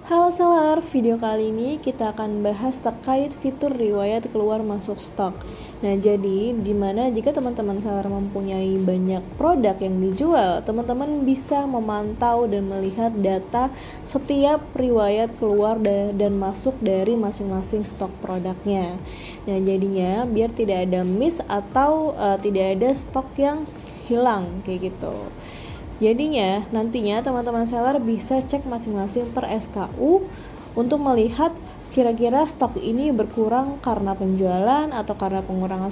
Halo seller, video kali ini kita akan bahas terkait fitur riwayat keluar masuk stok. Nah, jadi dimana jika teman-teman seller mempunyai banyak produk yang dijual, teman-teman bisa memantau dan melihat data setiap riwayat keluar dan masuk dari masing-masing stok produknya. Nah, jadinya biar tidak ada miss atau tidak ada stok yang hilang kayak gitu. Jadinya nantinya teman-teman seller bisa cek masing-masing per SKU untuk melihat kira-kira stok ini berkurang karena penjualan atau karena pengurangan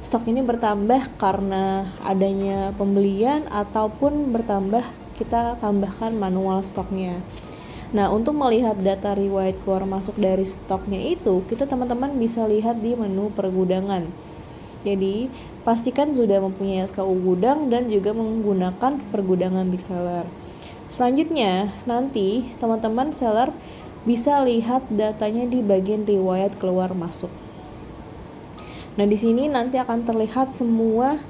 stok ini bertambah karena adanya pembelian ataupun bertambah kita tambahkan manual stoknya. Nah, untuk melihat data riwayat keluar masuk dari stoknya itu, kita teman-teman bisa lihat di menu pergudangan. Jadi, pastikan sudah mempunyai SKU gudang dan juga menggunakan pergudangan Big Seller. Selanjutnya, nanti teman-teman seller bisa lihat datanya di bagian riwayat keluar masuk. Nah, di sini nanti akan terlihat semua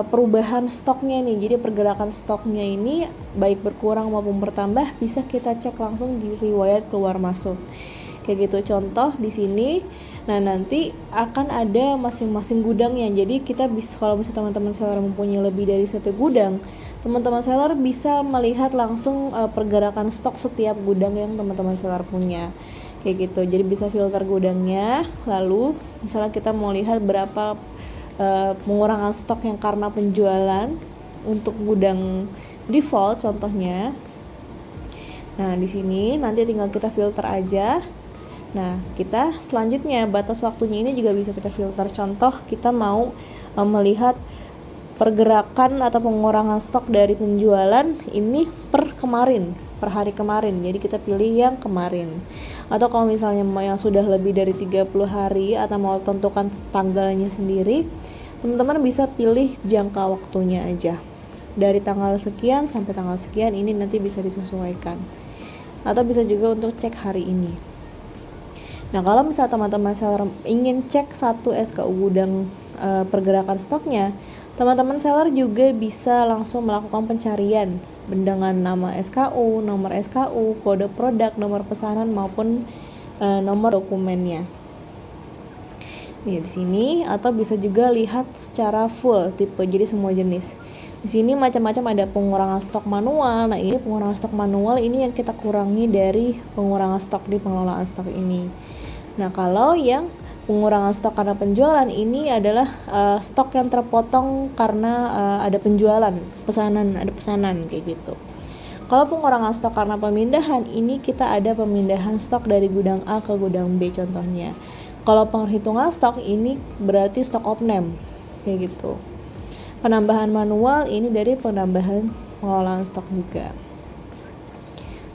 perubahan stoknya nih. Jadi pergerakan stoknya ini baik berkurang maupun bertambah bisa kita cek langsung di riwayat keluar masuk. Kayak gitu contoh di sini. Nah, nanti akan ada masing-masing gudangnya. Jadi kita bisa, kalau misalnya teman-teman seller mempunyai lebih dari satu gudang, teman-teman seller bisa melihat langsung pergerakan stok setiap gudang yang teman-teman seller punya. Kayak gitu. Jadi bisa filter gudangnya. Lalu misalnya kita mau lihat berapa pengurangan stok yang karena penjualan untuk gudang default contohnya. Nah, di sini nanti tinggal kita filter aja. Nah, kita selanjutnya batas waktunya ini juga bisa kita filter. Contoh, kita mau melihat pergerakan atau pengurangan stok dari penjualan ini per hari kemarin. Jadi kita pilih yang kemarin. Atau kalau misalnya yang sudah lebih dari 30 hari atau mau tentukan tanggalnya sendiri, teman-teman bisa pilih jangka waktunya aja. Dari tanggal sekian sampai tanggal sekian ini nanti bisa disesuaikan. Atau bisa juga untuk cek hari ini. Nah, kalau misalnya teman-teman seller ingin cek satu SKU gudang pergerakan stoknya, teman-teman seller juga bisa langsung melakukan pencarian dengan nama SKU, nomor SKU, kode produk, nomor pesanan maupun nomor dokumennya. Nih di sini, atau bisa juga lihat secara full tipe, jadi semua jenis. Di sini macam-macam, ada pengurangan stok manual. Nah, ini pengurangan stok manual ini yang kita kurangi dari pengurangan stok di pengelolaan stok ini. Nah, kalau yang pengurangan stok karena penjualan ini adalah stok yang terpotong karena ada penjualan, ada pesanan kayak gitu. Kalau pengurangan stok karena pemindahan, ini kita ada pemindahan stok dari gudang A ke gudang B contohnya. Kalau penghitungan stok ini berarti stok off-name kayak gitu. Penambahan manual ini dari penambahan pengelolaan stok juga.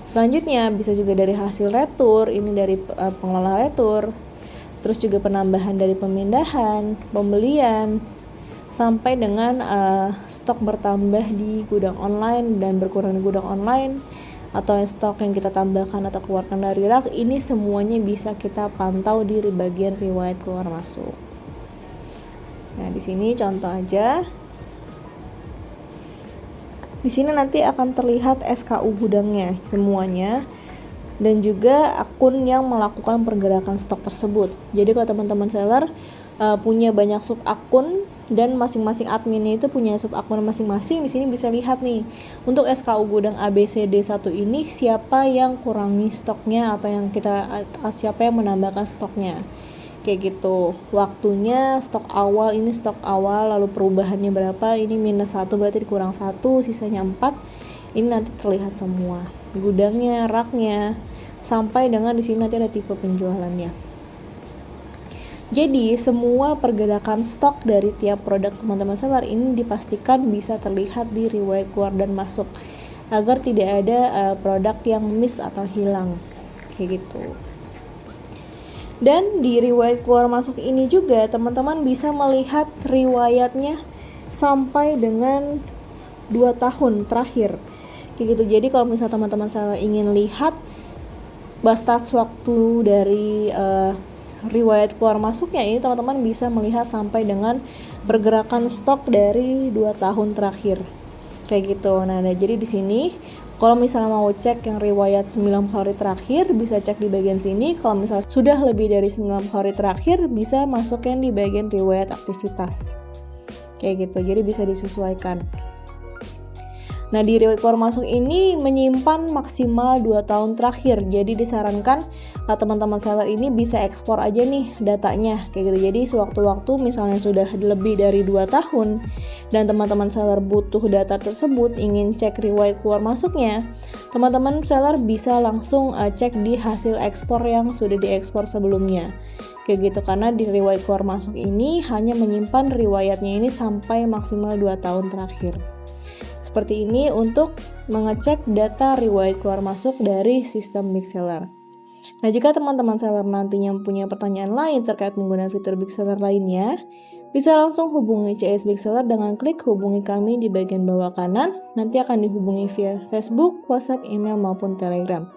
Selanjutnya bisa juga dari hasil retur, ini dari pengelola retur. Terus juga penambahan dari pemindahan, pembelian, sampai dengan stok bertambah di gudang online dan berkurang di gudang online, atau stok yang kita tambahkan atau keluarkan dari rak. Ini semuanya bisa kita pantau di bagian riwayat keluar masuk. Nah, di sini contoh aja. Di sini nanti akan terlihat SKU gudangnya semuanya dan juga akun yang melakukan pergerakan stok tersebut. Jadi kalau teman-teman seller punya banyak sub akun dan masing-masing adminnya itu punya sub akun masing-masing, di sini bisa lihat nih untuk SKU gudang ABCD1 ini siapa yang kurangi stoknya atau siapa yang menambahkan stoknya. Kayak gitu, waktunya stok awal, ini stok awal, lalu perubahannya berapa, ini -1 berarti dikurang 1, sisanya 4. Ini nanti terlihat semua gudangnya, raknya, sampai dengan di sini nanti ada tipe penjualannya. Jadi semua pergerakan stok dari tiap produk teman-teman seller ini dipastikan bisa terlihat di riwayat keluar dan masuk agar tidak ada produk yang miss atau hilang kayak gitu. Dan di riwayat keluar masuk ini juga teman-teman bisa melihat riwayatnya sampai dengan 2 tahun terakhir kayak gitu. Jadi kalau misalnya teman-teman saya ingin lihat batas waktu dari riwayat keluar masuknya, ini teman-teman bisa melihat sampai dengan pergerakan stok dari 2 tahun terakhir kayak gitu. Nah, jadi di sini Kalau misalnya mau cek yang riwayat 90 hari terakhir, bisa cek di bagian sini. Kalau misalnya sudah lebih dari 90 hari terakhir, bisa masuk yang di bagian riwayat aktivitas. Kayak gitu, jadi bisa disesuaikan. Nah, di riwayat keluar masuk ini menyimpan maksimal 2 tahun terakhir. Jadi disarankan teman-teman seller ini bisa ekspor aja nih datanya kayak gitu. Jadi sewaktu-waktu misalnya sudah lebih dari 2 tahun dan teman-teman seller butuh data tersebut, ingin cek riwayat keluar masuknya, teman-teman seller bisa langsung cek di hasil ekspor yang sudah diekspor sebelumnya. Kayak gitu, karena di riwayat keluar masuk ini hanya menyimpan riwayatnya ini sampai maksimal 2 tahun terakhir. Seperti ini untuk mengecek data riwayat keluar masuk dari sistem Big Seller. Nah, jika teman-teman seller nantinya punya pertanyaan lain terkait menggunakan fitur Big Seller lainnya, bisa langsung hubungi CS Big Seller dengan klik hubungi kami di bagian bawah kanan. Nanti akan dihubungi via Facebook, WhatsApp, email, maupun Telegram.